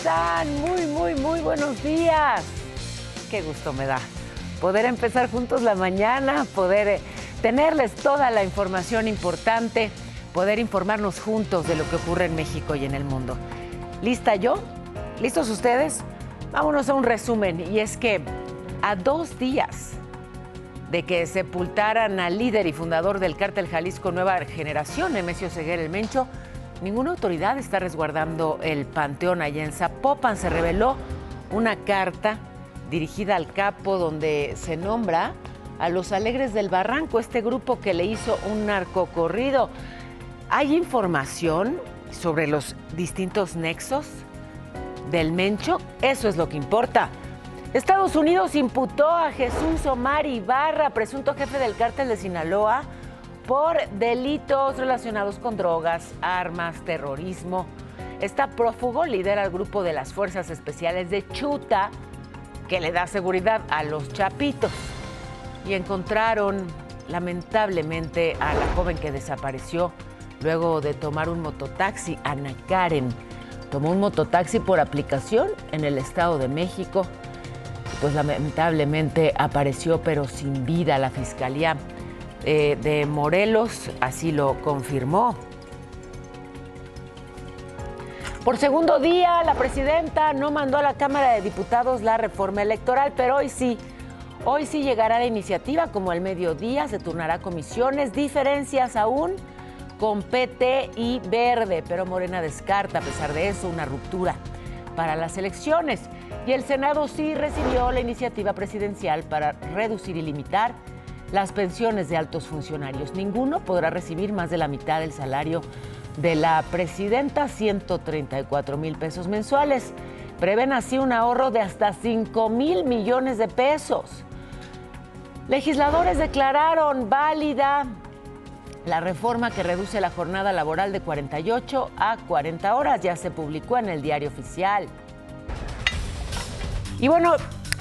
están? Muy buenos días. Qué gusto me da poder empezar juntos la mañana, poder tenerles toda la información importante, poder informarnos juntos de lo que ocurre en México y en el mundo. ¿Lista yo? ¿Listos ustedes? Vámonos a un resumen. Y es que a 2 días de que sepultaran al líder y fundador del Cártel Jalisco Nueva Generación, Nemesio Ceguera el Mencho, ninguna autoridad está resguardando el panteón allá en Zapopan. Se reveló una carta dirigida al capo donde se nombra a los Alegres del Barranco, este grupo que le hizo un narcocorrido. ¿Hay información sobre los distintos nexos del Mencho? Eso es lo que importa. Estados Unidos imputó a Jesús Omar Ibarra, presunto jefe del cártel de Sinaloa, por delitos relacionados con drogas, armas, terrorismo. Está prófugo, lidera el grupo de las Fuerzas Especiales de Chuta, que le da seguridad a los chapitos. Y encontraron, lamentablemente, a la joven que desapareció luego de tomar un mototaxi. Ana Karen tomó un mototaxi por aplicación en el Estado de México. Pues lamentablemente apareció, pero sin vida. La Fiscalía de Morelos así lo confirmó. Por segundo día, la presidenta no mandó a la Cámara de Diputados la reforma electoral, pero hoy sí llegará la iniciativa. Como al mediodía se turnará comisiones, diferencias aún con PT y Verde, pero Morena descarta, a pesar de eso, una ruptura para las elecciones. Y el Senado sí recibió la iniciativa presidencial para reducir y limitar las pensiones de altos funcionarios. Ninguno podrá recibir más de la mitad del salario de la presidenta, 134,000 pesos mensuales. Prevén así un ahorro de hasta 5,000 millones de pesos. Legisladores declararon válida la reforma que reduce la jornada laboral de 48 a 40 horas. Ya se publicó en el Diario Oficial. Y bueno,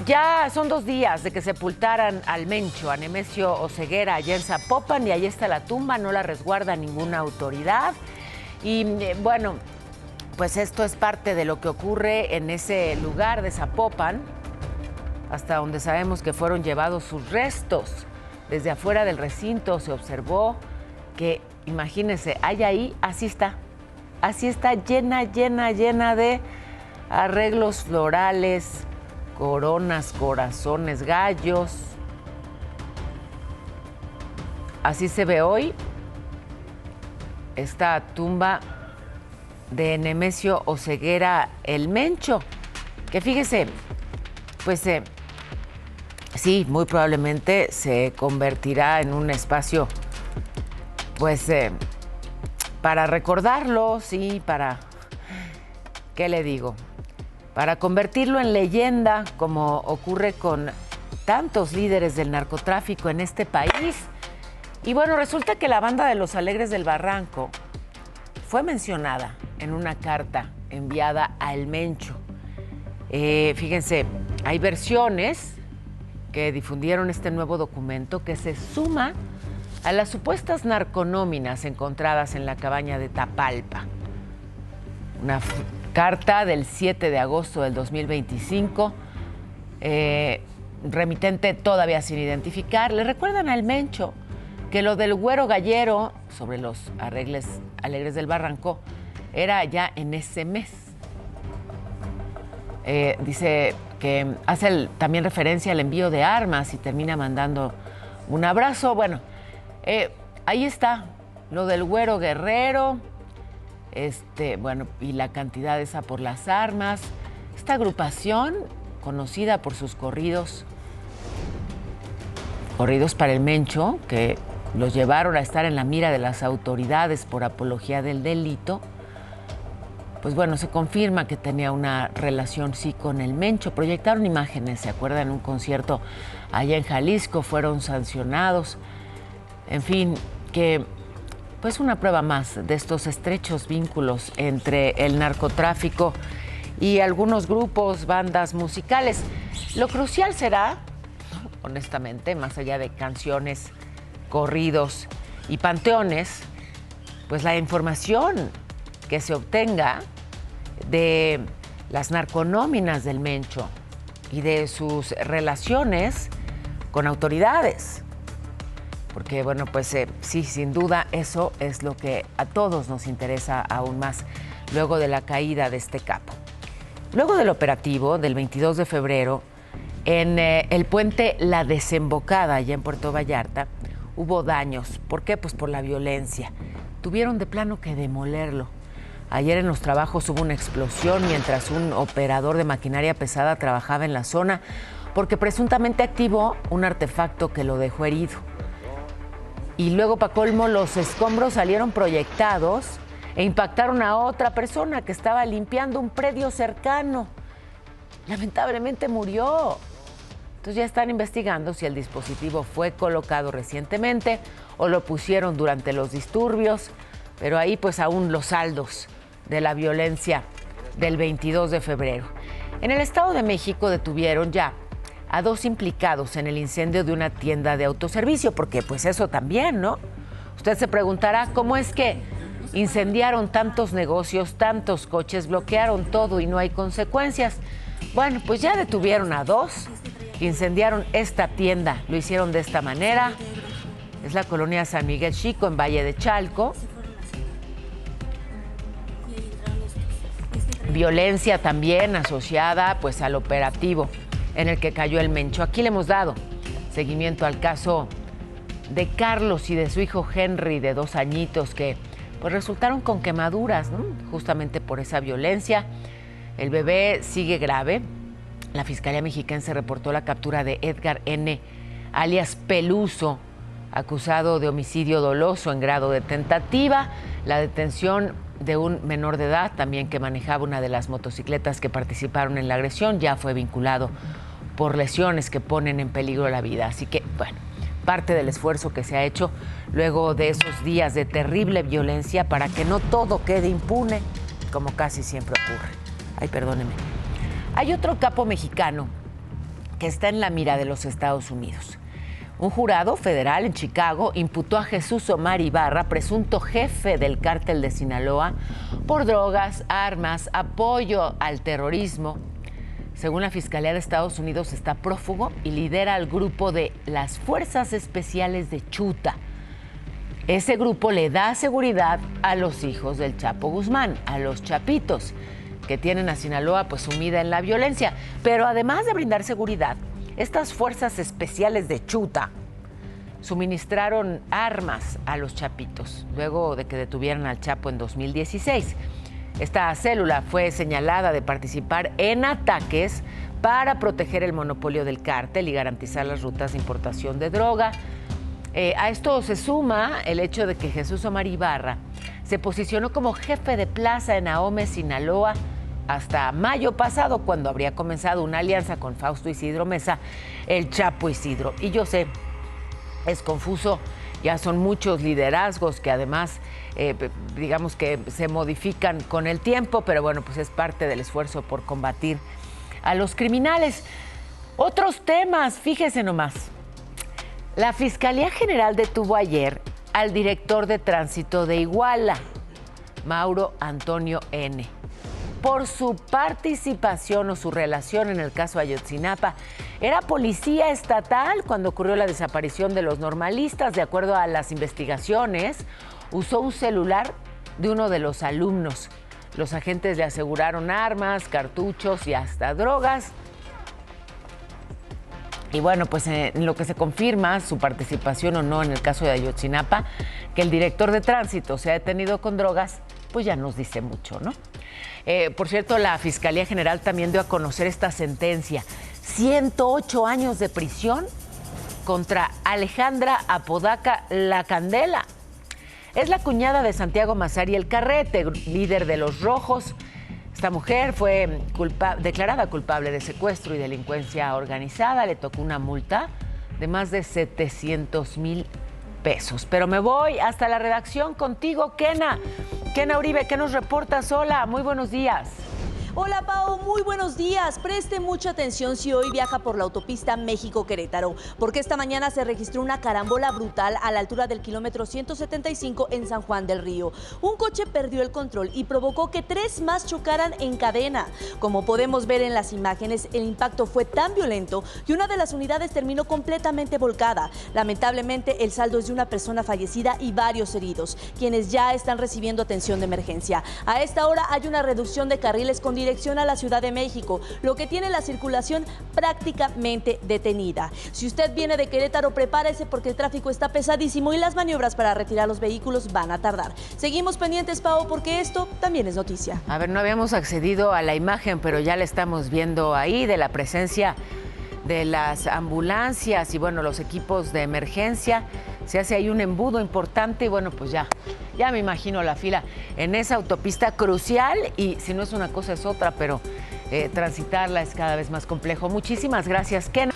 ya son 2 días de que sepultaran al Mencho, a Nemesio Oceguera, allá en Zapopan, y ahí está la tumba, no la resguarda ninguna autoridad. Y bueno, pues esto es parte de lo que ocurre en ese lugar de Zapopan, hasta donde sabemos que fueron llevados sus restos. Desde afuera del recinto se observó que, imagínense, hay ahí, así está, llena de arreglos florales, coronas, corazones, gallos. Así se ve hoy esta tumba de Nemesio Oceguera el Mencho, que fíjese, pues sí, muy probablemente se convertirá en un espacio, pues, para recordarlo, sí, para, ¿qué le digo?, para convertirlo en leyenda, como ocurre con tantos líderes del narcotráfico en este país. Y bueno, resulta que la banda de los Alegres del Barranco fue mencionada en una carta enviada a El Mencho. Fíjense, hay versiones que difundieron este nuevo documento que se suma a las supuestas narconóminas encontradas en la cabaña de Tapalpa. Una carta del 7 de agosto del 2025, remitente todavía sin identificar. Le recuerdan al Mencho que lo del Güero Gallero sobre los Alegres del Barranco era ya en ese mes. Dice que hace también referencia al envío de armas y termina mandando un abrazo. Bueno, ahí está lo del Güero Guerrero. Bueno, y la cantidad esa por las armas. Esta agrupación, conocida por sus corridos para el Mencho, que los llevaron a estar en la mira de las autoridades por apología del delito, pues bueno, se confirma que tenía una relación sí con el Mencho. Proyectaron imágenes, ¿se acuerdan? En un concierto allá en Jalisco, fueron sancionados. En fin, que pues una prueba más de estos estrechos vínculos entre el narcotráfico y algunos grupos, bandas musicales. Lo crucial será, honestamente, más allá de canciones, corridos y panteones, pues la información que se obtenga de las narconóminas del Mencho y de sus relaciones con autoridades. Porque, bueno, pues sí, sin duda eso es lo que a todos nos interesa aún más luego de la caída de este capo. Luego del operativo del 22 de febrero, en el puente La Desembocada, allá en Puerto Vallarta, hubo daños. ¿Por qué? Pues por la violencia. Tuvieron de plano que demolerlo. Ayer en los trabajos hubo una explosión mientras un operador de maquinaria pesada trabajaba en la zona porque presuntamente activó un artefacto que lo dejó herido. Y luego, pa' colmo, los escombros salieron proyectados e impactaron a otra persona que estaba limpiando un predio cercano. Lamentablemente murió. Entonces ya están investigando si el dispositivo fue colocado recientemente o lo pusieron durante los disturbios, pero ahí pues aún los saldos de la violencia del 22 de febrero. En el Estado de México detuvieron ya a 2 implicados en el incendio de una tienda de autoservicio, porque pues eso también, ¿no? Usted se preguntará cómo es que incendiaron tantos negocios, tantos coches, bloquearon todo y no hay consecuencias. Bueno, pues ya detuvieron a 2 que incendiaron esta tienda. Lo hicieron de esta manera. Es la colonia San Miguel Chico, en Valle de Chalco. Violencia también asociada pues al operativo en el que cayó el Mencho. Aquí le hemos dado seguimiento al caso de Carlos y de su hijo Henry, de 2 añitos, que pues resultaron con quemaduras, ¿no? Justamente por esa violencia. El bebé sigue grave. La Fiscalía Mexiquense reportó la captura de Edgar N., alias Peluso, acusado de homicidio doloso en grado de tentativa, la detención de un menor de edad, también que manejaba una de las motocicletas que participaron en la agresión, ya fue vinculado por lesiones que ponen en peligro la vida. Así que, bueno, parte del esfuerzo que se ha hecho luego de esos días de terrible violencia para que no todo quede impune, como casi siempre ocurre. Ay, perdóneme. Hay otro capo mexicano que está en la mira de los Estados Unidos. Un jurado federal en Chicago imputó a Jesús Omar Ibarra, presunto jefe del cártel de Sinaloa, por drogas, armas, apoyo al terrorismo. Según la Fiscalía de Estados Unidos, está prófugo y lidera el grupo de las Fuerzas Especiales de Chuta. Ese grupo le da seguridad a los hijos del Chapo Guzmán, a los chapitos, que tienen a Sinaloa pues sumida en la violencia. Pero además de brindar seguridad, estas Fuerzas Especiales de Chuta suministraron armas a los chapitos luego de que detuvieran al Chapo en 2016. Esta célula fue señalada de participar en ataques para proteger el monopolio del cártel y garantizar las rutas de importación de droga. A esto se suma el hecho de que Jesús Omar Ibarra se posicionó como jefe de plaza en Ahome, Sinaloa, hasta mayo pasado, cuando habría comenzado una alianza con Fausto Isidro Mesa, el Chapo Isidro. Y yo sé, es confuso, ya son muchos liderazgos que además, digamos que se modifican con el tiempo, pero bueno, pues es parte del esfuerzo por combatir a los criminales. Otros temas, fíjese nomás. La Fiscalía General detuvo ayer al director de tránsito de Iguala, Mauro Antonio N., por su participación o su relación en el caso Ayotzinapa. Era policía estatal cuando ocurrió la desaparición de los normalistas. De acuerdo a las investigaciones, usó un celular de uno de los alumnos. Los agentes le aseguraron armas, cartuchos y hasta drogas. Y bueno, pues en lo que se confirma su participación o no en el caso de Ayotzinapa, que el director de tránsito se ha detenido con drogas, pues ya nos dice mucho, ¿no? Por cierto, la Fiscalía General también dio a conocer esta sentencia: 108 años de prisión contra Alejandra Apodaca La Candela. Es la cuñada de Santiago Massari El Carrete, líder de Los Rojos. Esta mujer fue declarada culpable de secuestro y delincuencia organizada. Le tocó una multa de más de 700,000 pesos. Pero me voy hasta la redacción contigo, Kena. Kena Uribe, ¿qué nos reportas? Hola, muy buenos días. Hola Pao, muy buenos días. Preste mucha atención si hoy viaja por la autopista México-Querétaro, porque esta mañana se registró una carambola brutal a la altura del kilómetro 175 en San Juan del Río. Un coche perdió el control y provocó que 3 más chocaran en cadena. Como podemos ver en las imágenes, el impacto fue tan violento que una de las unidades terminó completamente volcada. Lamentablemente, el saldo es de una persona fallecida y varios heridos, quienes ya están recibiendo atención de emergencia. A esta hora hay una reducción de carriles con dirección a la Ciudad de México, lo que tiene la circulación prácticamente detenida. Si usted viene de Querétaro, prepárese porque el tráfico está pesadísimo y las maniobras para retirar los vehículos van a tardar. Seguimos pendientes, Pao, porque esto también es noticia. A ver, no habíamos accedido a la imagen, pero ya la estamos viendo ahí, de la presencia de las ambulancias y bueno, los equipos de emergencia. Se hace ahí un embudo importante y bueno, pues ya me imagino la fila en esa autopista crucial y si no es una cosa es otra, pero transitarla es cada vez más complejo. Muchísimas gracias, Ken.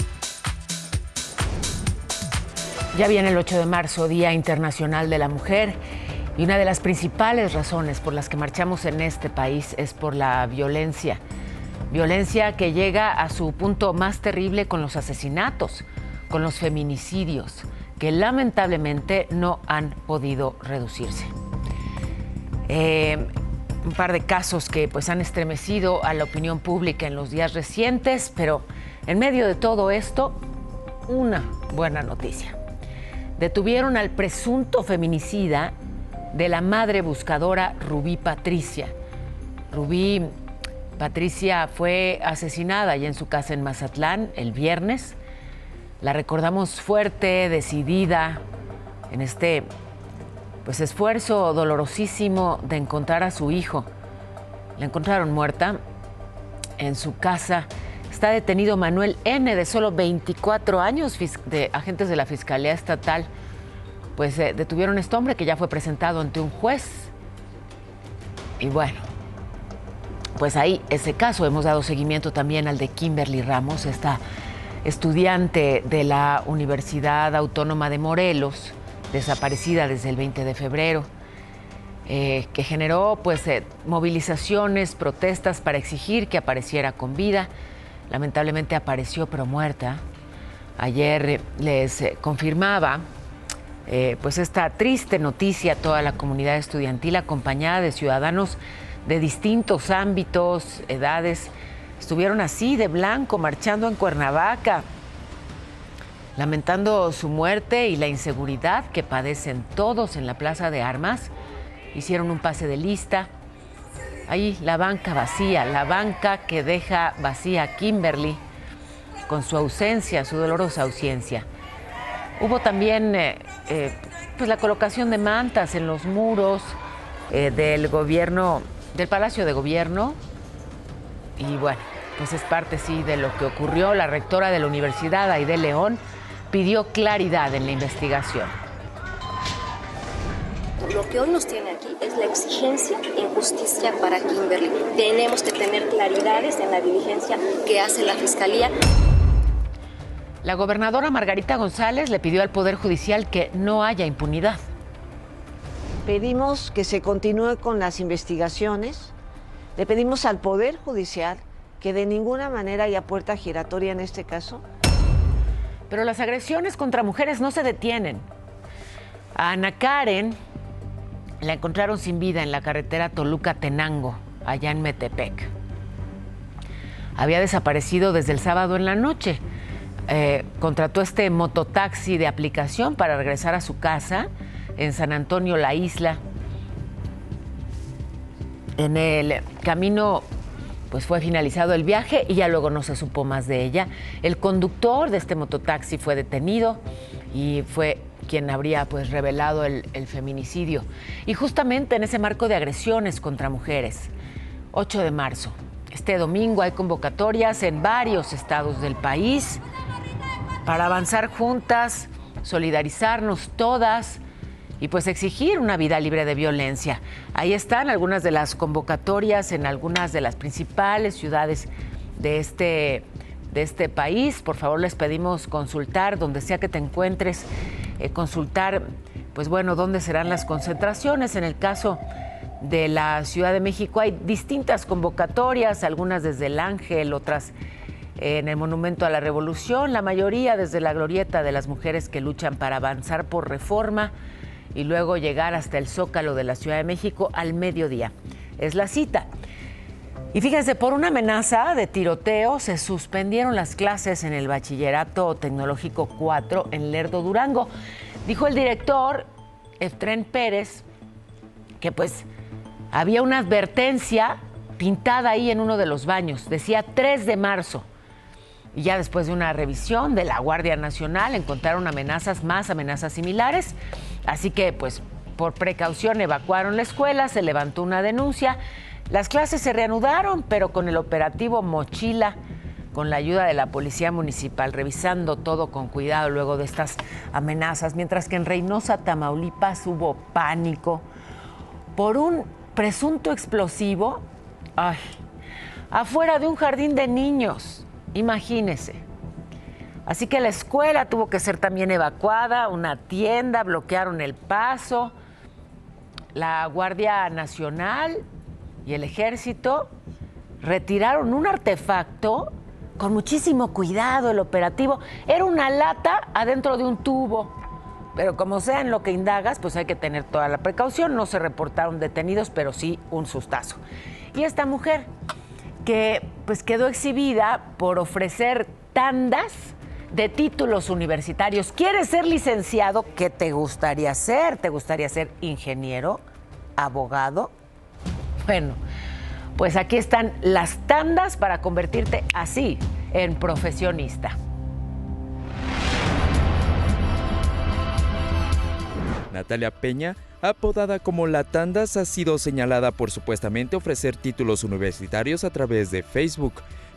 Ya viene el 8 de marzo, Día Internacional de la Mujer, y una de las principales razones por las que marchamos en este país es por la violencia. Violencia que llega a su punto más terrible con los asesinatos, con los feminicidios, que lamentablemente no han podido reducirse. Un par de casos que pues han estremecido a la opinión pública en los días recientes, pero en medio de todo esto, una buena noticia. Detuvieron al presunto feminicida de la madre buscadora Rubí Patricia. Rubí Patricia fue asesinada allá en su casa en Mazatlán el viernes. La recordamos fuerte, decidida, en este pues esfuerzo dolorosísimo de encontrar a su hijo. La encontraron muerta en su casa. Está detenido Manuel N., de solo 24 años, de agentes de la Fiscalía Estatal. Pues detuvieron a este hombre que ya fue presentado ante un juez. Y bueno, pues ahí ese caso. Hemos dado seguimiento también al de Kimberly Ramos, esta estudiante de la Universidad Autónoma de Morelos, desaparecida desde el 20 de febrero, que generó pues movilizaciones, protestas para exigir que apareciera con vida. Lamentablemente apareció pero muerta. Ayer les confirmaba pues esta triste noticia a toda la comunidad estudiantil, acompañada de ciudadanos de distintos ámbitos, edades. Estuvieron así de blanco marchando en Cuernavaca, lamentando su muerte y la inseguridad que padecen todos en la Plaza de Armas. Hicieron un pase de lista. Ahí la banca vacía, la banca que deja vacía a Kimberly con su ausencia, su dolorosa ausencia. Hubo también pues la colocación de mantas en los muros del gobierno, del Palacio de Gobierno. Y bueno, pues es parte sí de lo que ocurrió. La rectora de la Universidad, Aide León, pidió claridad en la investigación. Lo que hoy nos tiene aquí es la exigencia en justicia para Kimberly. Tenemos que tener claridades en la diligencia que hace la Fiscalía. La gobernadora Margarita González le pidió al Poder Judicial que no haya impunidad. Pedimos que se continúe con las investigaciones. Le pedimos al Poder Judicial que de ninguna manera haya puerta giratoria en este caso. Pero las agresiones contra mujeres no se detienen. A Ana Karen la encontraron sin vida en la carretera Toluca-Tenango, allá en Metepec. Había desaparecido desde el sábado en la noche. Contrató este mototaxi de aplicación para regresar a su casa en San Antonio, La Isla. En el camino pues fue finalizado el viaje y ya luego no se supo más de ella. El conductor de este mototaxi fue detenido y fue quien habría pues revelado el feminicidio. Y justamente en ese marco de agresiones contra mujeres, 8 de marzo, este domingo hay convocatorias en varios estados del país para avanzar juntas, solidarizarnos todas y pues exigir una vida libre de violencia. Ahí están algunas de las convocatorias en algunas de las principales ciudades de este país. Por favor, les pedimos consultar, donde sea que te encuentres, consultar, pues bueno, dónde serán las concentraciones. En el caso de la Ciudad de México hay distintas convocatorias, algunas desde el Ángel, otras en el Monumento a la Revolución, la mayoría desde la glorieta de las mujeres que luchan para avanzar por Reforma y luego llegar hasta el Zócalo de la Ciudad de México al mediodía. Es la cita. Y fíjense, por una amenaza de tiroteo se suspendieron las clases en el Bachillerato Tecnológico 4 en Lerdo, Durango. Dijo el director, Eftrén Pérez, que pues había una advertencia pintada ahí en uno de los baños. Decía 3 de marzo. Y ya después de una revisión de la Guardia Nacional encontraron más amenazas similares. Así que, pues, por precaución evacuaron la escuela, se levantó una denuncia. Las clases se reanudaron, pero con el operativo Mochila, con la ayuda de la Policía Municipal, revisando todo con cuidado luego de estas amenazas. Mientras que en Reynosa, Tamaulipas, hubo pánico por un presunto explosivo afuera de un jardín de niños. Imagínese. Así que la escuela tuvo que ser también evacuada, una tienda, bloquearon el paso. La Guardia Nacional y el Ejército retiraron un artefacto con muchísimo cuidado. El operativo era una lata adentro de un tubo. Pero como sea en lo que indagas, pues hay que tener toda la precaución. No se reportaron detenidos, pero sí un sustazo. Y esta mujer que pues quedó exhibida por ofrecer tandas de títulos universitarios. ¿Quieres ser licenciado? ¿Qué te gustaría ser? ¿Te gustaría ser ingeniero? ¿Abogado? Bueno, pues aquí están las tandas para convertirte así en profesionista. Natalia Peña, apodada como La Tandas, ha sido señalada por supuestamente ofrecer títulos universitarios a través de Facebook,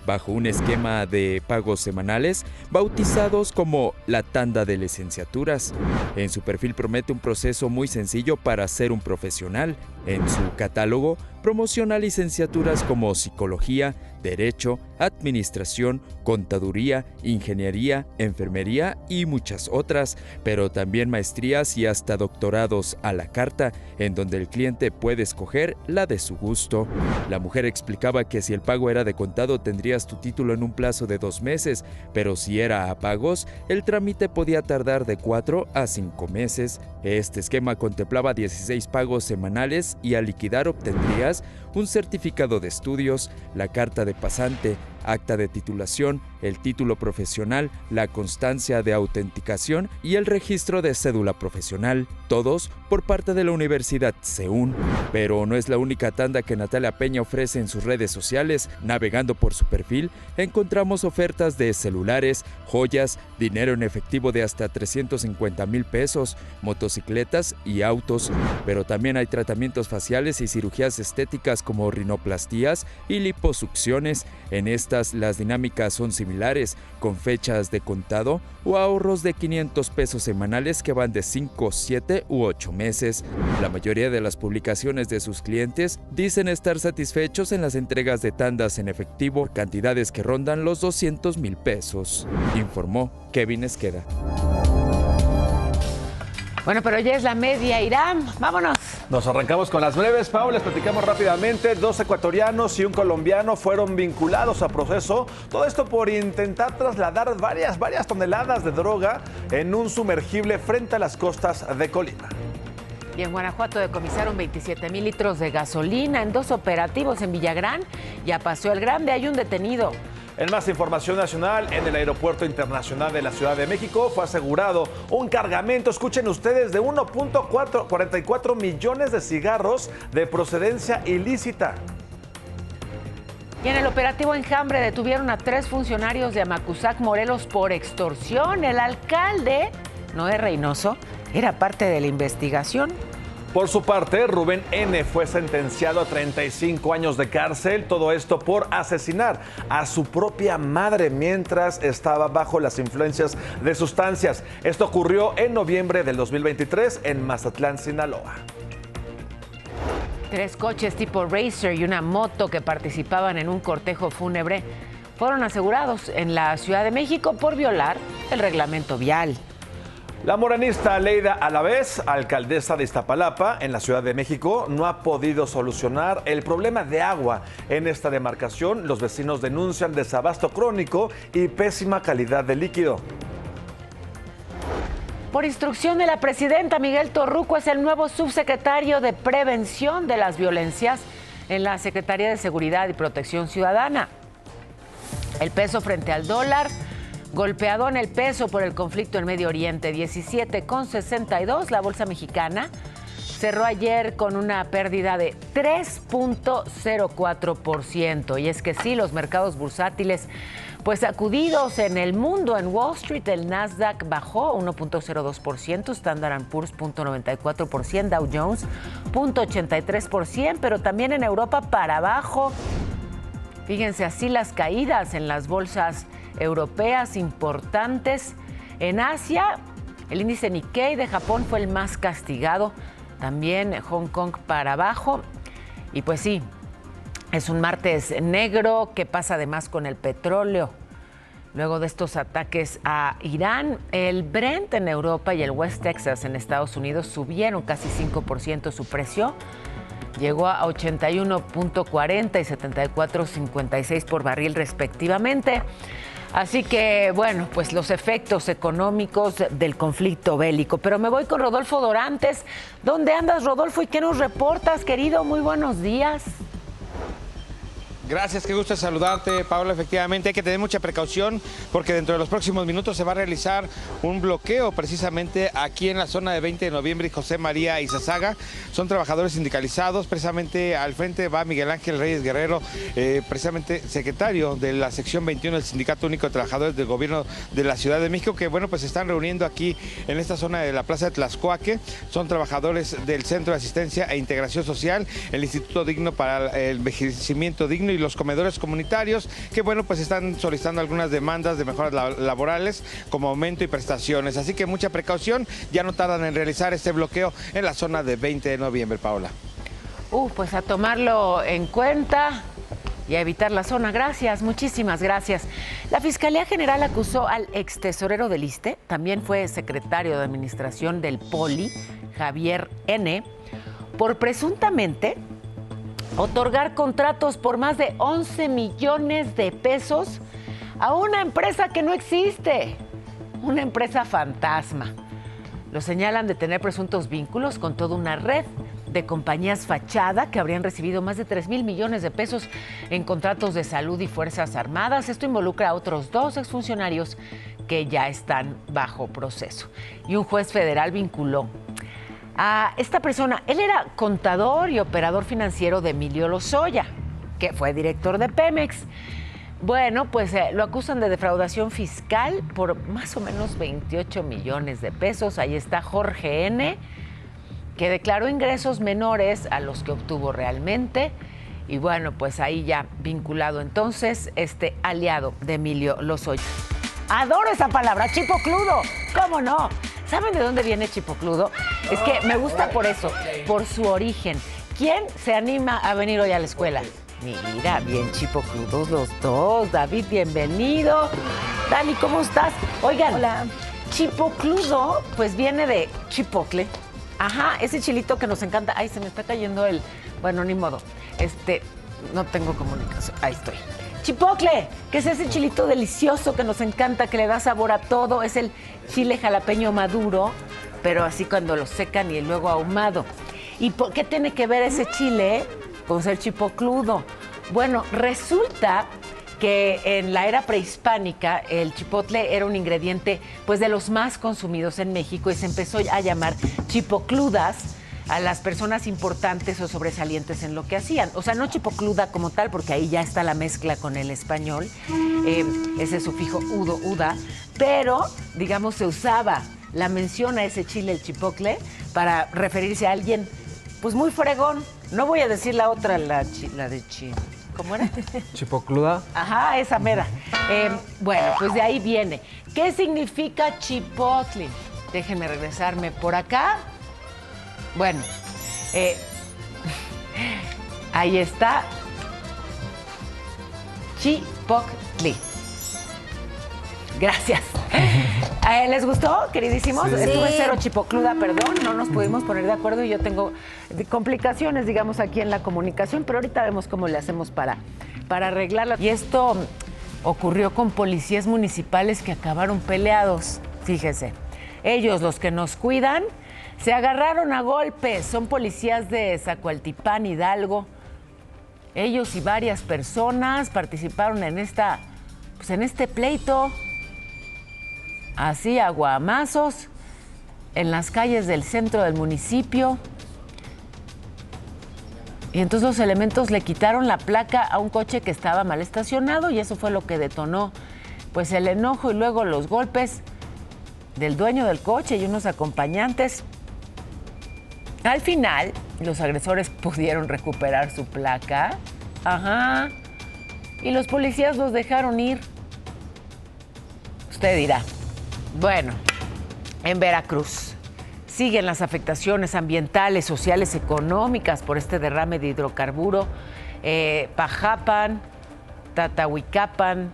bajo un esquema de pagos semanales bautizados como la tanda de licenciaturas. En su perfil promete un proceso muy sencillo para ser un profesional. En su catálogo promociona licenciaturas como psicología, derecho, administración, contaduría, ingeniería, enfermería y muchas otras, pero también maestrías y hasta doctorados a la carta, en donde el cliente puede escoger la de su gusto. La mujer explicaba que si el pago era de contado tendrías tu título en un plazo de 2 meses, pero si era a pagos, el trámite podía tardar de 4 a 5 meses. Este esquema contemplaba 16 pagos semanales y al liquidar obtendrías un certificado de estudios, la carta de pasante, acta de titulación, el título profesional, la constancia de autenticación y el registro de cédula profesional, todos por parte de la Universidad CEUN. Pero no es la única tanda que Natalia Peña ofrece en sus redes sociales. Navegando por su perfil, encontramos ofertas de celulares, joyas, dinero en efectivo de hasta 350,000 pesos, motocicletas y autos. Pero también hay tratamientos faciales y cirugías estéticas como rinoplastías y liposucciones. En estas las dinámicas son similares, con fechas de contado o ahorros de 500 pesos semanales que van de 5, 7 u 8 meses. La mayoría de las publicaciones de sus clientes dicen estar satisfechos en las entregas de tandas en efectivo, cantidades que rondan los 200,000 pesos, informó Kevin Esqueda. Bueno, pero ya es la media, Irán. Vámonos. Nos arrancamos con las breves, Pau. Les platicamos rápidamente. 2 ecuatorianos y un colombiano fueron vinculados a proceso. Todo esto por intentar trasladar varias toneladas de droga en un sumergible frente a las costas de Colima. Y en Guanajuato decomisaron 27,000 litros de gasolina en 2 operativos en Villagrán y a Paseo el Grande hay un detenido. En más información nacional, en el Aeropuerto Internacional de la Ciudad de México fue asegurado un cargamento, escuchen ustedes, de 1.44 millones de cigarros de procedencia ilícita. Y en el operativo Enjambre detuvieron a 3 funcionarios de Amacuzac, Morelos, por extorsión. El alcalde, Noé Reynoso, era parte de la investigación. Por su parte, Rubén N. fue sentenciado a 35 años de cárcel, todo esto por asesinar a su propia madre mientras estaba bajo las influencias de sustancias. Esto ocurrió en noviembre del 2023 en Mazatlán, Sinaloa. 3 coches tipo Racer y una moto que participaban en un cortejo fúnebre fueron asegurados en la Ciudad de México por violar el reglamento vial. La morenista Leida Alavés, alcaldesa de Iztapalapa, en la Ciudad de México, no ha podido solucionar el problema de agua en esta demarcación. Los vecinos denuncian desabasto crónico y pésima calidad de líquido. Por instrucción de la presidenta, Miguel Torruco es el nuevo subsecretario de Prevención de las Violencias en la Secretaría de Seguridad y Protección Ciudadana. El peso frente al dólar, golpeado en el peso por el conflicto en Medio Oriente, 17,62. La bolsa mexicana cerró ayer con una pérdida de 3,04%. Y es que sí, los mercados bursátiles, pues sacudidos en el mundo. En Wall Street el Nasdaq bajó 1,02%, Standard & Poor's 0,94%, Dow Jones 0,83%, pero también en Europa para abajo. Fíjense, así las caídas en las bolsas europeas importantes. En Asia, el índice Nikkei de Japón fue el más castigado. También Hong Kong para abajo. Y pues sí, es un martes negro. ¿Qué pasa además con el petróleo? Luego de estos ataques a Irán, el Brent en Europa y el West Texas en Estados Unidos subieron casi 5% su precio. Llegó a 81.40 y 74.56 por barril respectivamente. Así que, bueno, pues los efectos económicos del conflicto bélico. Pero me voy con Rodolfo Dorantes. ¿Dónde andas, Rodolfo? ¿Y qué nos reportas, querido? Muy buenos días. Gracias, qué gusto saludarte, Paola. Efectivamente hay que tener mucha precaución porque dentro de los próximos minutos se va a realizar un bloqueo precisamente aquí en la zona de 20 de noviembre y José María Izazaga. Son trabajadores sindicalizados, precisamente al frente va Miguel Ángel Reyes Guerrero, precisamente secretario de la sección 21 del Sindicato Único de Trabajadores del Gobierno de la Ciudad de México, que bueno, pues se están reuniendo aquí en esta zona de la Plaza de Tlaxcuaque. Son trabajadores del Centro de Asistencia e Integración Social, el Instituto Digno para el Envejecimiento Digno y los comedores comunitarios, que bueno, pues están solicitando algunas demandas de mejoras laborales como aumento y prestaciones. Así que mucha precaución, ya no tardan en realizar este bloqueo en la zona de 20 de noviembre, Paola. Pues a tomarlo en cuenta y a evitar la zona. Gracias, muchísimas gracias. La Fiscalía General acusó al ex tesorero del ISSSTE, también fue secretario de Administración del Poli, Javier N., por presuntamente otorgar contratos por más de 11 millones de pesos a una empresa que no existe, una empresa fantasma. Lo señalan de tener presuntos vínculos con toda una red de compañías fachada que habrían recibido más de 3,000 millones de pesos en contratos de salud y Fuerzas Armadas. Esto involucra a otros 2 exfuncionarios que ya están bajo proceso. Y un juez federal vinculó a esta persona. Él era contador y operador financiero de Emilio Lozoya, que fue director de Pemex. Bueno, pues lo acusan de defraudación fiscal por más o menos 28 millones de pesos. Ahí está Jorge N., que declaró ingresos menores a los que obtuvo realmente. Y bueno, pues ahí ya vinculado entonces este aliado de Emilio Lozoya. Adoro esa palabra, chipocludo. ¿Cómo no? ¿Saben de dónde viene chipocludo? Es que me gusta por eso, por su origen. ¿Quién se anima a venir hoy a la escuela? Mira, bien chipocludos los dos. David, bienvenido. Dani, ¿cómo estás? Oigan, hola. Chipocludo, pues viene de chipotle. Ajá, ese chilito que nos encanta. Ay, se me está cayendo el... Bueno, ni modo. No tengo comunicación. Ahí estoy. Chipotle, que es ese chilito delicioso que nos encanta, que le da sabor a todo. Es el chile jalapeño maduro, pero así cuando lo secan y luego ahumado. ¿Y por qué tiene que ver ese chile con ser chipocludo? Bueno, resulta que en la era prehispánica el chipotle era un ingrediente pues de los más consumidos en México y se empezó a llamar chipocludas a las personas importantes o sobresalientes en lo que hacían. O sea, no chipocluda como tal, porque ahí ya está la mezcla con el español, ese sufijo udo, uda, pero, digamos, se usaba la mención a ese chile, el chipotle, para referirse a alguien, pues, muy fregón. No voy a decir la otra, la de chile. ¿Cómo era? Chipocluda. Ajá, esa mera. Bueno, pues de ahí viene. ¿Qué significa chipotle? Déjenme regresarme por acá. Bueno, ahí está. Chipotle. Gracias. ¿Les gustó, queridísimos? Sí. Estuve cero chipocluda, perdón, no nos pudimos poner de acuerdo y yo tengo complicaciones, digamos, aquí en la comunicación, pero ahorita vemos cómo le hacemos para arreglarla. Y esto ocurrió con policías municipales que acabaron peleados, fíjese. Ellos, los que nos cuidan, se agarraron a golpes. Son policías de Zacualtipán, Hidalgo. Ellos y varias personas participaron en este pleito. Así, a guamazos, en las calles del centro del municipio. Y entonces los elementos le quitaron la placa a un coche que estaba mal estacionado y eso fue lo que detonó pues el enojo y luego los golpes del dueño del coche y unos acompañantes. Al final, los agresores pudieron recuperar su placa. Ajá. Y los policías los dejaron ir. Usted dirá. Bueno, en Veracruz siguen las afectaciones ambientales, sociales, económicas por este derrame de hidrocarburo. Pajapan, Tatahuicapan,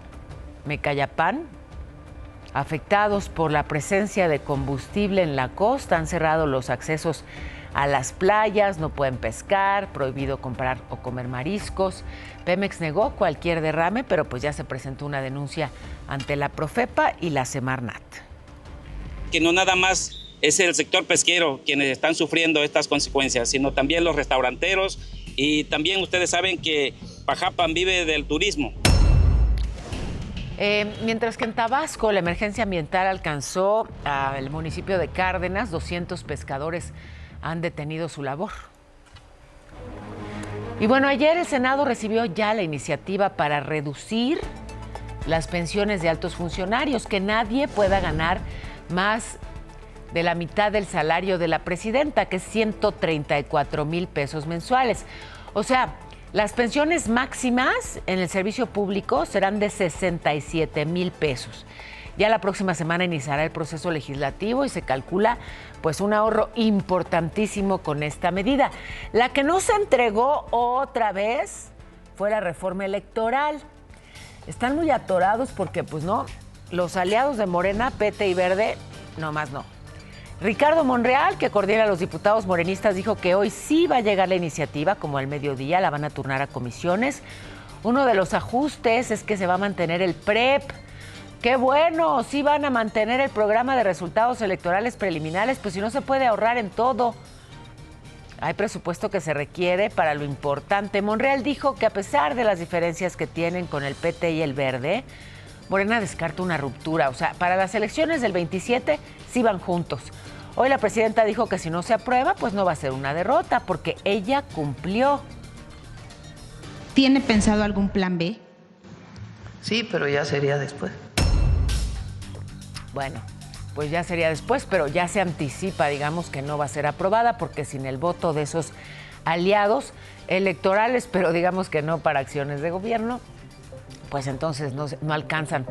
Mecayapán, afectados por la presencia de combustible en la costa. Han cerrado los accesos a las playas, no pueden pescar, prohibido comprar o comer mariscos. Pemex negó cualquier derrame, pero pues ya se presentó una denuncia ante la Profepa y la Semarnat. Que no nada más es el sector pesquero quienes están sufriendo estas consecuencias, sino también los restauranteros y también ustedes saben que Pajapan vive del turismo. Mientras que en Tabasco la emergencia ambiental alcanzó al municipio de Cárdenas, 200 pescadores han detenido su labor. Y bueno, ayer el Senado recibió ya la iniciativa para reducir las pensiones de altos funcionarios, que nadie pueda ganar más de la mitad del salario de la presidenta, que es 134,000 pesos mensuales. O sea, las pensiones máximas en el servicio público serán de 67,000 pesos. Ya la próxima semana iniciará el proceso legislativo y se calcula pues un ahorro importantísimo con esta medida. La que no se entregó otra vez fue la reforma electoral. Están muy atorados porque pues no, los aliados de Morena, PT y Verde, nomás no. Ricardo Monreal, que coordina a los diputados morenistas, dijo que hoy sí va a llegar la iniciativa, como al mediodía la van a turnar a comisiones. Uno de los ajustes es que se va a mantener el PREP. ¡Qué bueno! Sí van a mantener el programa de resultados electorales preliminares, pues si no se puede ahorrar en todo. Hay presupuesto que se requiere para lo importante. Monreal dijo que a pesar de las diferencias que tienen con el PT y el Verde, Morena descarta una ruptura. O sea, para las elecciones del 27 sí van juntos. Hoy la presidenta dijo que si no se aprueba, pues no va a ser una derrota, porque ella cumplió. ¿Tiene pensado algún plan B? Sí, pero ya sería después. Bueno, pues ya sería después, pero ya se anticipa, digamos, que no va a ser aprobada, porque sin el voto de esos aliados electorales, pero digamos que no para acciones de gobierno, pues entonces no alcanzan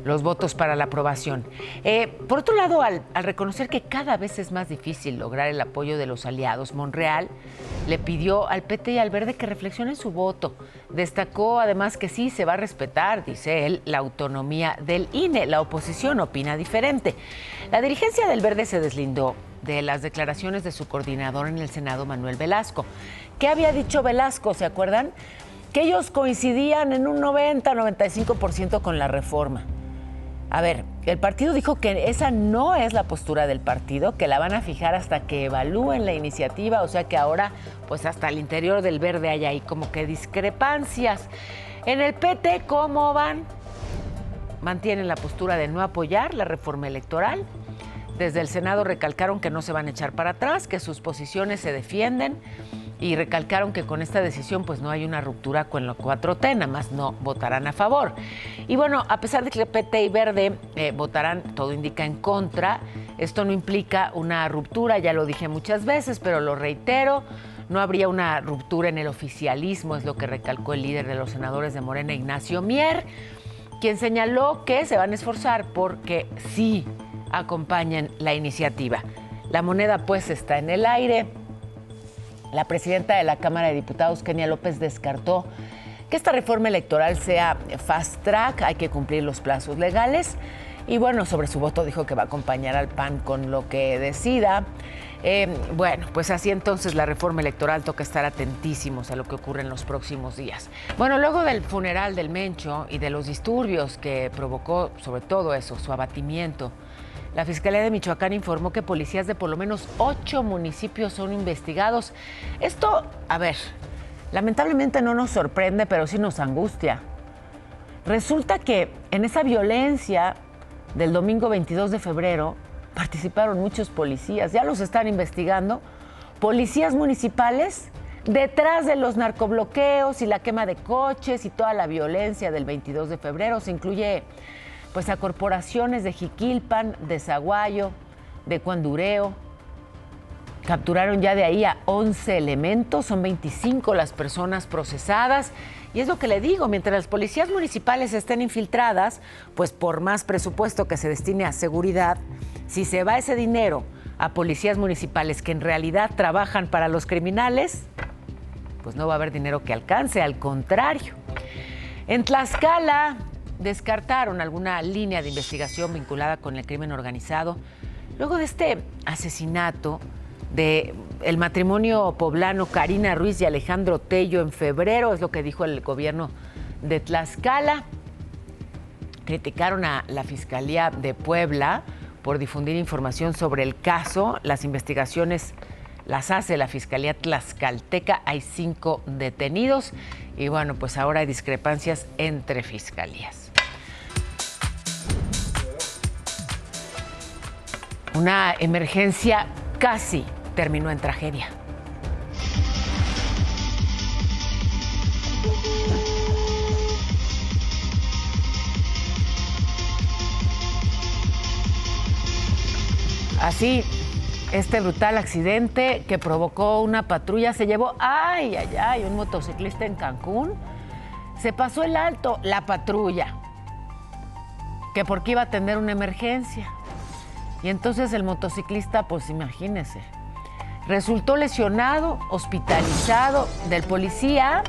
los votos para la aprobación. Por otro lado, al reconocer que cada vez es más difícil lograr el apoyo de los aliados, Monreal le pidió al PT y al Verde que reflexionen su voto. Destacó además que sí se va a respetar, dice él, la autonomía del INE. La oposición opina diferente. La dirigencia del Verde se deslindó de las declaraciones de su coordinador en el Senado, Manuel Velasco. ¿Qué había dicho Velasco? ¿Se acuerdan? Que ellos coincidían en un 90-95% con la reforma. A ver, el partido dijo que esa no es la postura del partido, que la van a fijar hasta que evalúen la iniciativa, o sea que ahora, pues hasta el interior del Verde hay ahí como que discrepancias. En el PT, ¿cómo van? Mantienen la postura de no apoyar la reforma electoral. Desde el Senado recalcaron que no se van a echar para atrás, que sus posiciones se defienden. Y recalcaron que con esta decisión pues no hay una ruptura con la 4T, nada más no votarán a favor. Y bueno, a pesar de que PT y Verde votarán, todo indica, en contra, esto no implica una ruptura, ya lo dije muchas veces, pero lo reitero, no habría una ruptura en el oficialismo, es lo que recalcó el líder de los senadores de Morena, Ignacio Mier, quien señaló que se van a esforzar porque sí acompañen la iniciativa. La moneda pues está en el aire. La presidenta de la Cámara de Diputados, Kenia López, descartó que esta reforma electoral sea fast track, hay que cumplir los plazos legales. Y bueno, sobre su voto dijo que va a acompañar al PAN con lo que decida. Bueno, pues así entonces la reforma electoral toca estar atentísimos a lo que ocurre en los próximos días. Bueno, luego del funeral del Mencho y de los disturbios que provocó, sobre todo eso, su abatimiento, la Fiscalía de Michoacán informó que policías de por lo menos 8 municipios son investigados. Esto, a ver, lamentablemente no nos sorprende, pero sí nos angustia. Resulta que en esa violencia del domingo 22 de febrero participaron muchos policías, ya los están investigando, policías municipales detrás de los narcobloqueos y la quema de coches y toda la violencia del 22 de febrero. Se incluye pues a corporaciones de Jiquilpan, de Zaguayo, de Cuandureo. Capturaron ya de ahí a 11 elementos, son 25 las personas procesadas. Y es lo que le digo, mientras las policías municipales estén infiltradas, pues por más presupuesto que se destine a seguridad, si se va ese dinero a policías municipales que en realidad trabajan para los criminales, pues no va a haber dinero que alcance, al contrario. En Tlaxcala descartaron alguna línea de investigación vinculada con el crimen organizado luego de este asesinato de el matrimonio poblano Karina Ruiz y Alejandro Tello en febrero, es lo que dijo el gobierno de Tlaxcala. Criticaron a la Fiscalía de Puebla por difundir información sobre el caso. Las investigaciones las hace la Fiscalía Tlaxcalteca. Hay 5 detenidos y bueno, pues ahora hay discrepancias entre fiscalías. Una emergencia casi terminó en tragedia. Así, este brutal accidente que provocó una patrulla se llevó, un motociclista en Cancún. Se pasó el alto la patrulla, que porque iba a tener una emergencia. Y entonces el motociclista, pues imagínese, resultó lesionado, hospitalizado. Del policía,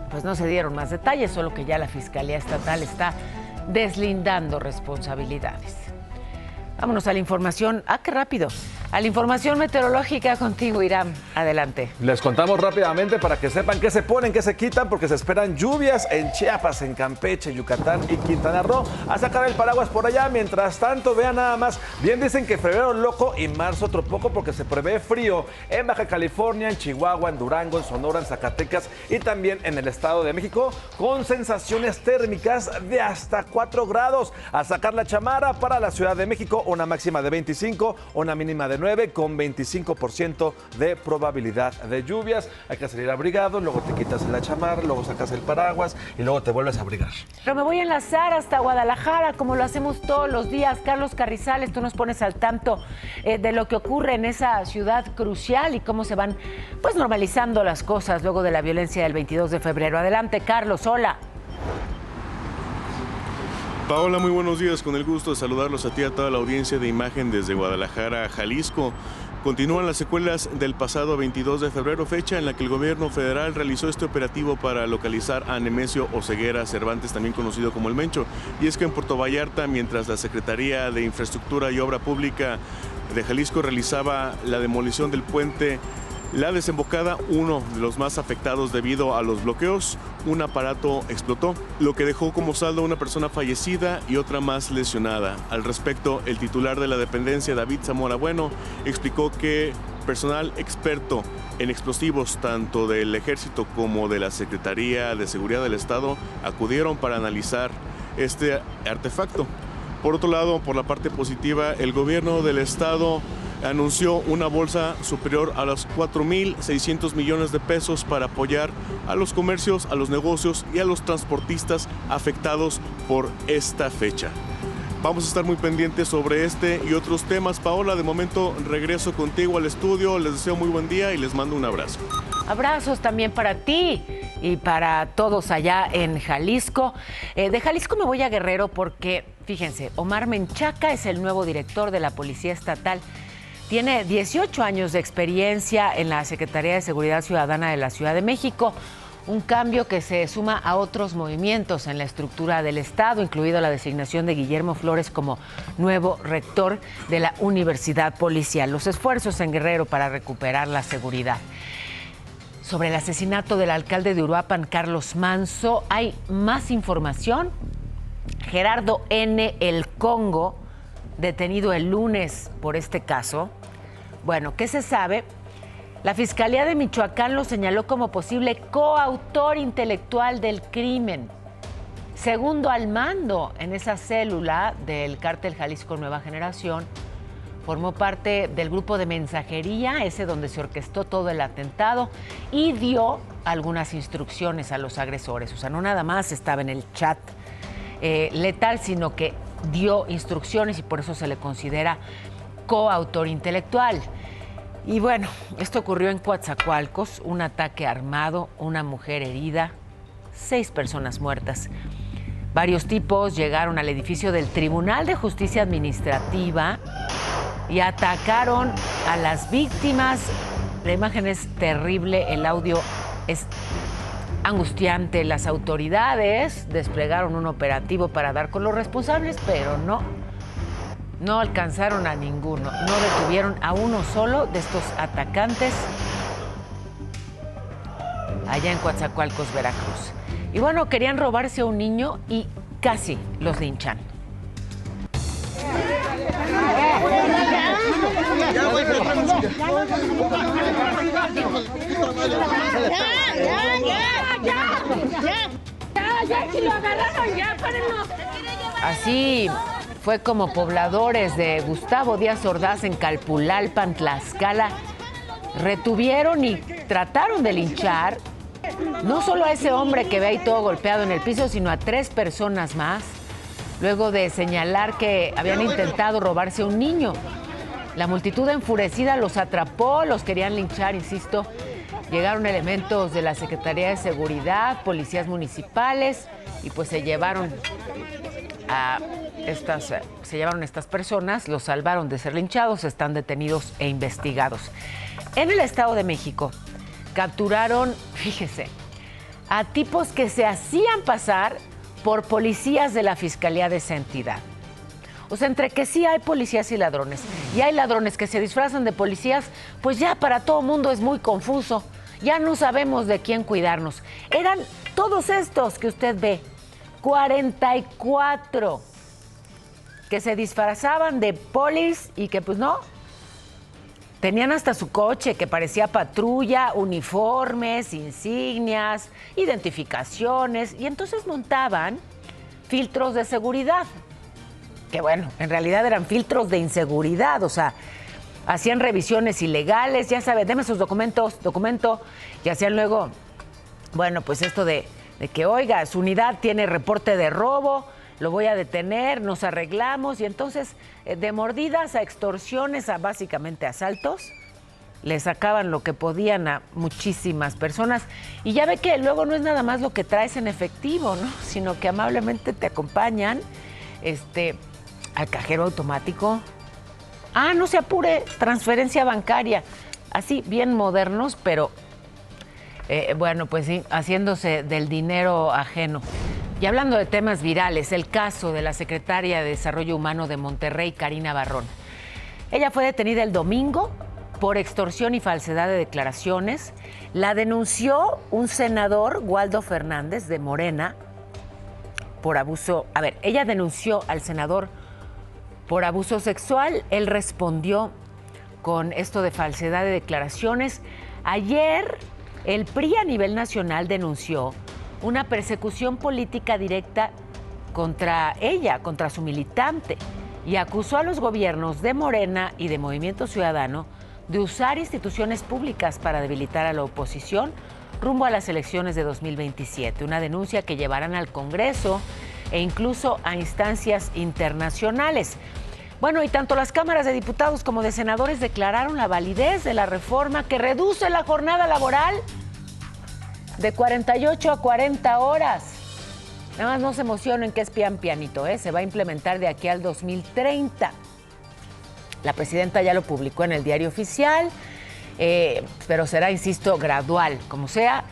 pues no se dieron más detalles, solo que ya la Fiscalía Estatal está deslindando responsabilidades. Vámonos a la información. ¡Qué rápido! A la información meteorológica contigo, Irán. Adelante. Les contamos rápidamente para que sepan qué se ponen, qué se quitan, porque se esperan lluvias en Chiapas, en Campeche, Yucatán y Quintana Roo. A sacar el paraguas por allá. Mientras tanto, vean nada más. Bien dicen que febrero loco y marzo otro poco, porque se prevé frío en Baja California, en Chihuahua, en Durango, en Sonora, en Zacatecas y también en el Estado de México, con sensaciones térmicas de hasta 4 grados. A sacar la chamarra para la Ciudad de México, una máxima de 25, una mínima de 9, con 25% de probabilidad de lluvias. Hay que salir abrigado, luego te quitas la chamarra, luego sacas el paraguas y luego te vuelves a abrigar. Pero me voy a enlazar hasta Guadalajara, como lo hacemos todos los días. Carlos Carrizales, tú nos pones al tanto de lo que ocurre en esa ciudad crucial y cómo se van pues normalizando las cosas luego de la violencia del 22 de febrero. Adelante, Carlos, hola. Paola, muy buenos días, con el gusto de saludarlos a ti y a toda la audiencia de Imagen desde Guadalajara, Jalisco. Continúan las secuelas del pasado 22 de febrero, fecha en la que el gobierno federal realizó este operativo para localizar a Nemesio Oseguera Cervantes, también conocido como El Mencho. Y es que en Puerto Vallarta, mientras la Secretaría de Infraestructura y Obra Pública de Jalisco realizaba la demolición del puente La Desembocada, uno de los más afectados debido a los bloqueos, un aparato explotó, lo que dejó como saldo una persona fallecida y otra más lesionada. Al respecto, el titular de la dependencia, David Zamora Bueno, explicó que personal experto en explosivos, tanto del Ejército como de la Secretaría de Seguridad del Estado, acudieron para analizar este artefacto. Por otro lado, por la parte positiva, el gobierno del Estado anunció una bolsa superior a los 4.600 millones de pesos para apoyar a los comercios, a los negocios y a los transportistas afectados por esta fecha. Vamos a estar muy pendientes sobre este y otros temas. Paola, de momento regreso contigo al estudio. Les deseo muy buen día y les mando un abrazo. Abrazos también para ti y para todos allá en Jalisco. De Jalisco me voy a Guerrero porque, fíjense, Omar Menchaca es el nuevo director de la Policía Estatal. Tiene 18 años de experiencia en la Secretaría de Seguridad Ciudadana de la Ciudad de México. un cambio que se suma a otros movimientos en la estructura del Estado, incluido la designación de Guillermo Flores como nuevo rector de la Universidad Policial. Los esfuerzos en Guerrero para recuperar la seguridad. Sobre el asesinato del alcalde de Uruapan, Carlos Manso, hay más información. Gerardo N., el Congo, detenido el lunes por este caso. Bueno, ¿qué se sabe? La Fiscalía de Michoacán lo señaló como posible coautor intelectual del crimen. Segundo al mando en esa célula del cártel Jalisco Nueva Generación, formó parte del grupo de mensajería, ese donde se orquestó todo el atentado, y dio algunas instrucciones a los agresores. O sea, no nada más estaba en el chat letal, sino que dio instrucciones y por eso se le considera coautor intelectual. Y bueno, esto ocurrió en Coatzacoalcos, un ataque armado, una mujer herida, 6 personas muertas. Varios tipos llegaron al edificio del Tribunal de Justicia Administrativa y atacaron a las víctimas. La imagen es terrible, el audio es angustiante. Las autoridades desplegaron un operativo para dar con los responsables, pero no alcanzaron a ninguno. No detuvieron a uno solo de estos atacantes allá en Coatzacoalcos, Veracruz. Y bueno, querían robarse a un niño y casi los linchan. Si lo agarraron, ya, párenlo. Así fue como pobladores de Gustavo Díaz Ordaz en Calpulalpan, Tlaxcala, retuvieron y trataron de linchar no solo a ese hombre que ve ahí todo golpeado en el piso, sino a 3 personas más, luego de señalar que habían intentado robarse a un niño. La multitud enfurecida los atrapó, los querían linchar, insisto. Llegaron elementos de la Secretaría de Seguridad, policías municipales, y pues se llevaron a estas personas, los salvaron de ser linchados, están detenidos e investigados. En el Estado de México capturaron, fíjese, a tipos que se hacían pasar por policías de la Fiscalía de esa entidad. O sea, entre que sí hay policías y ladrones, y hay ladrones que se disfrazan de policías, pues ya para todo mundo es muy confuso. Ya no sabemos de quién cuidarnos. Eran todos estos que usted ve, 44, que se disfrazaban de polis y que pues no, tenían hasta su coche que parecía patrulla, uniformes, insignias, identificaciones, y entonces montaban filtros de seguridad, que bueno, en realidad eran filtros de inseguridad, o sea, hacían revisiones ilegales, ya sabe, deme sus documento, y hacían luego, bueno, pues esto de que, oiga, su unidad tiene reporte de robo, lo voy a detener, nos arreglamos, y entonces de mordidas a extorsiones, a básicamente asaltos, le sacaban lo que podían a muchísimas personas. Y ya ve que luego no es nada más lo que traes en efectivo, ¿no? Sino que amablemente te acompañan al cajero automático. Ah, no se apure, transferencia bancaria. Así, bien modernos, pero bueno, pues sí, haciéndose del dinero ajeno. Y hablando de temas virales, el caso de la secretaria de Desarrollo Humano de Monterrey, Karina Barrón. Ella fue detenida el domingo por extorsión y falsedad de declaraciones. La denunció un senador, Waldo Fernández, de Morena, por abuso. A ver, ella denunció al senador por abuso sexual. Él respondió con esto de falsedad de declaraciones. Ayer, el PRI a nivel nacional denunció una persecución política directa contra ella, contra su militante, y acusó a los gobiernos de Morena y de Movimiento Ciudadano de usar instituciones públicas para debilitar a la oposición rumbo a las elecciones de 2027, una denuncia que llevarán al Congreso e incluso a instancias internacionales. Bueno, y tanto las cámaras de diputados como de senadores declararon la validez de la reforma que reduce la jornada laboral de 48 a 40 horas. Nada más no se emocionen que es pianito, se va a implementar de aquí al 2030. La presidenta ya lo publicó en el Diario Oficial, pero será, insisto, gradual. Como sea,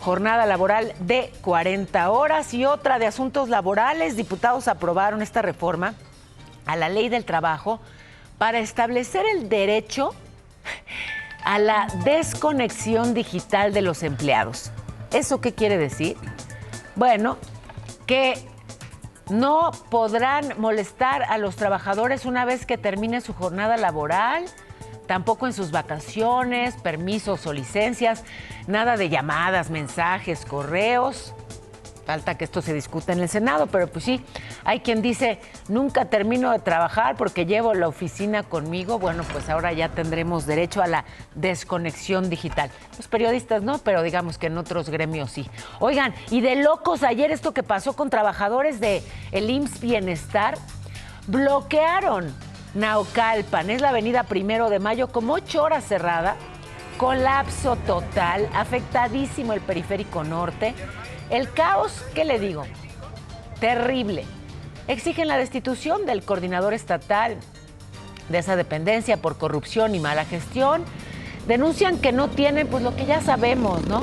jornada laboral de 40 horas. Y otra de asuntos laborales, diputados aprobaron esta reforma a la Ley del Trabajo para establecer el derecho a la desconexión digital de los empleados. ¿Eso qué quiere decir? Bueno, que no podrán molestar a los trabajadores una vez que termine su jornada laboral, tampoco en sus vacaciones, permisos o licencias, nada de llamadas, mensajes, correos. Falta que esto se discuta en el Senado, pero pues sí, hay quien dice, nunca termino de trabajar porque llevo la oficina conmigo. Bueno, pues ahora ya tendremos derecho a la desconexión digital. Los periodistas no, pero digamos que en otros gremios sí. Oigan, y de locos ayer esto que pasó con trabajadores de el IMSS Bienestar, bloquearon Naucalpan, es la avenida 1 de Mayo, como 8 horas cerrada, colapso total, afectadísimo el periférico norte. El caos, ¿qué le digo? Terrible. Exigen la destitución del coordinador estatal de esa dependencia por corrupción y mala gestión. Denuncian que no tienen, pues lo que ya sabemos, ¿no?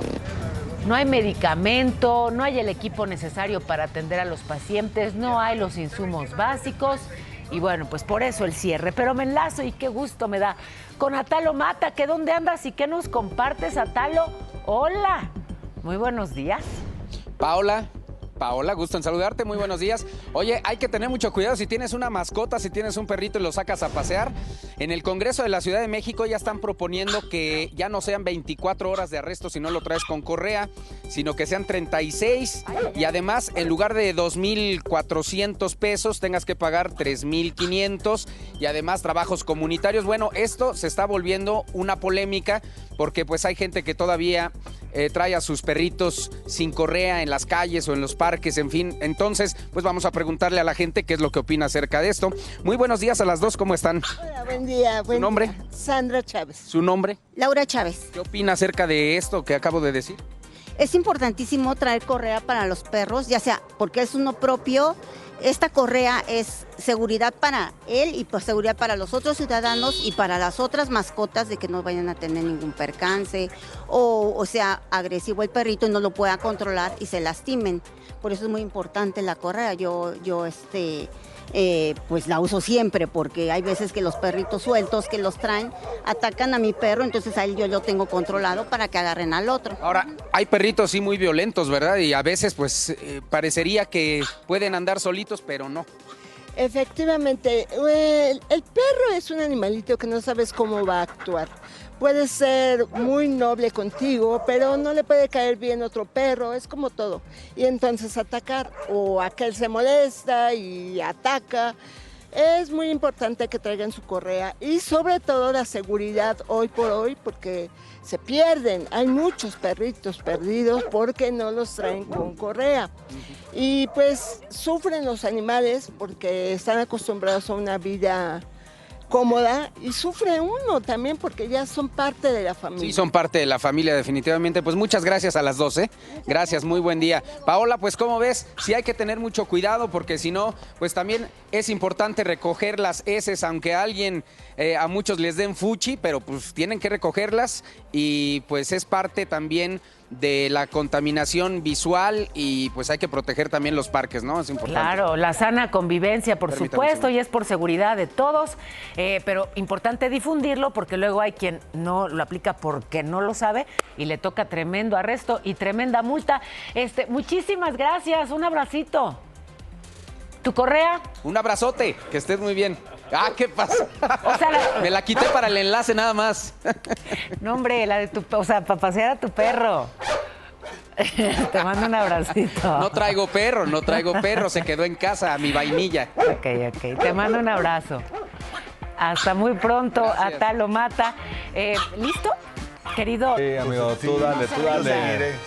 No hay medicamento, no hay el equipo necesario para atender a los pacientes, no hay los insumos básicos. Y bueno, pues por eso el cierre. Pero me enlazo y qué gusto me da con Atalo Mata, que dónde andas y qué nos compartes, Atalo. Hola, muy buenos días. Paola, gusto en saludarte, muy buenos días. Oye, hay que tener mucho cuidado si tienes una mascota, si tienes un perrito y lo sacas a pasear. En el Congreso de la Ciudad de México ya están proponiendo que ya no sean 24 horas de arresto si no lo traes con correa, sino que sean 36 y además en lugar de 2,400 pesos tengas que pagar 3,500 y además trabajos comunitarios. Bueno, esto se está volviendo una polémica porque pues hay gente que todavía trae a sus perritos sin correa en las calles o en los parques, en fin. Entonces, pues vamos a preguntarle a la gente qué es lo que opina acerca de esto. Muy buenos días a las dos, ¿cómo están? Hola, buen día. ¿Su nombre? Sandra Chávez. ¿Su nombre? Laura Chávez. ¿Qué opina acerca de esto que acabo de decir? Es importantísimo traer correa para los perros, ya sea porque es uno propio. Esta correa es seguridad para él y pues seguridad para los otros ciudadanos y para las otras mascotas de que no vayan a tener ningún percance o sea agresivo el perrito y no lo pueda controlar y se lastimen. Por eso es muy importante la correa. Yo pues la uso siempre porque hay veces que los perritos sueltos que los traen atacan a mi perro, entonces a él yo lo tengo controlado para que agarren al otro. Ahora, hay perritos sí muy violentos, ¿verdad? Y a veces pues parecería que pueden andar solitos, pero no. Efectivamente, el perro es un animalito que no sabes cómo va a actuar. Puede ser muy noble contigo, pero no le puede caer bien otro perro, es como todo. Y entonces atacar, o aquel se molesta y ataca. Es muy importante que traigan su correa y sobre todo la seguridad hoy por hoy, porque se pierden. Hay muchos perritos perdidos porque no los traen con correa. Y pues sufren los animales porque están acostumbrados a una vida cómoda y sufre uno también porque ya son parte de la familia. Sí, son parte de la familia definitivamente. Pues muchas gracias a las dos, ¿eh? Gracias, muy buen día. Paola, pues ¿cómo ves? Sí hay que tener mucho cuidado porque si no, pues también es importante recoger las heces, aunque a muchos les den fuchi, pero pues tienen que recogerlas y pues es parte también de la contaminación visual y pues hay que proteger también los parques, ¿no? Es importante. Claro, la sana convivencia, por supuesto, y es por seguridad de todos, pero importante difundirlo porque luego hay quien no lo aplica porque no lo sabe y le toca tremendo arresto y tremenda multa. Muchísimas gracias, un abracito. ¿Tu correa? Un abrazote, que estés muy bien. Ah, ¿qué pasa? O sea, me la quité para el enlace nada más. No, hombre, para pasear a tu perro. Te mando un abracito. No traigo perro, se quedó en casa, a mi vainilla. Ok, te mando un abrazo. Hasta muy pronto, Atalo Mata. ¿Listo? Querido. Sí, amigo, tú dale.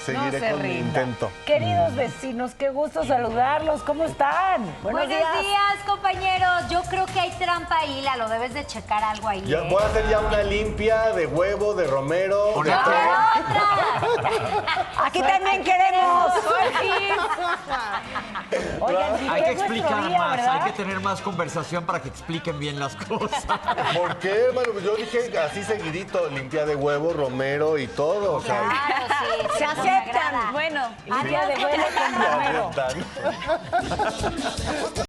Seguiré con mi intento. Queridos vecinos, qué gusto saludarlos. ¿Cómo están? Buenos días, compañeros. Yo creo que hay trampa ahí, Lalo. Debes de checar algo ahí. Voy a hacer ya una limpia de huevo, de romero. Aquí también queremos. Oigan, Hay que explicar día, más, ¿verdad? hay que tener más conversación para que expliquen bien las cosas. ¿Por qué, hermano? Yo dije así seguidito, limpia de huevo, romero y todo. O sea, Claro, sí. Se aceptan. Bueno, limpia de huevo con romero. se aceptan.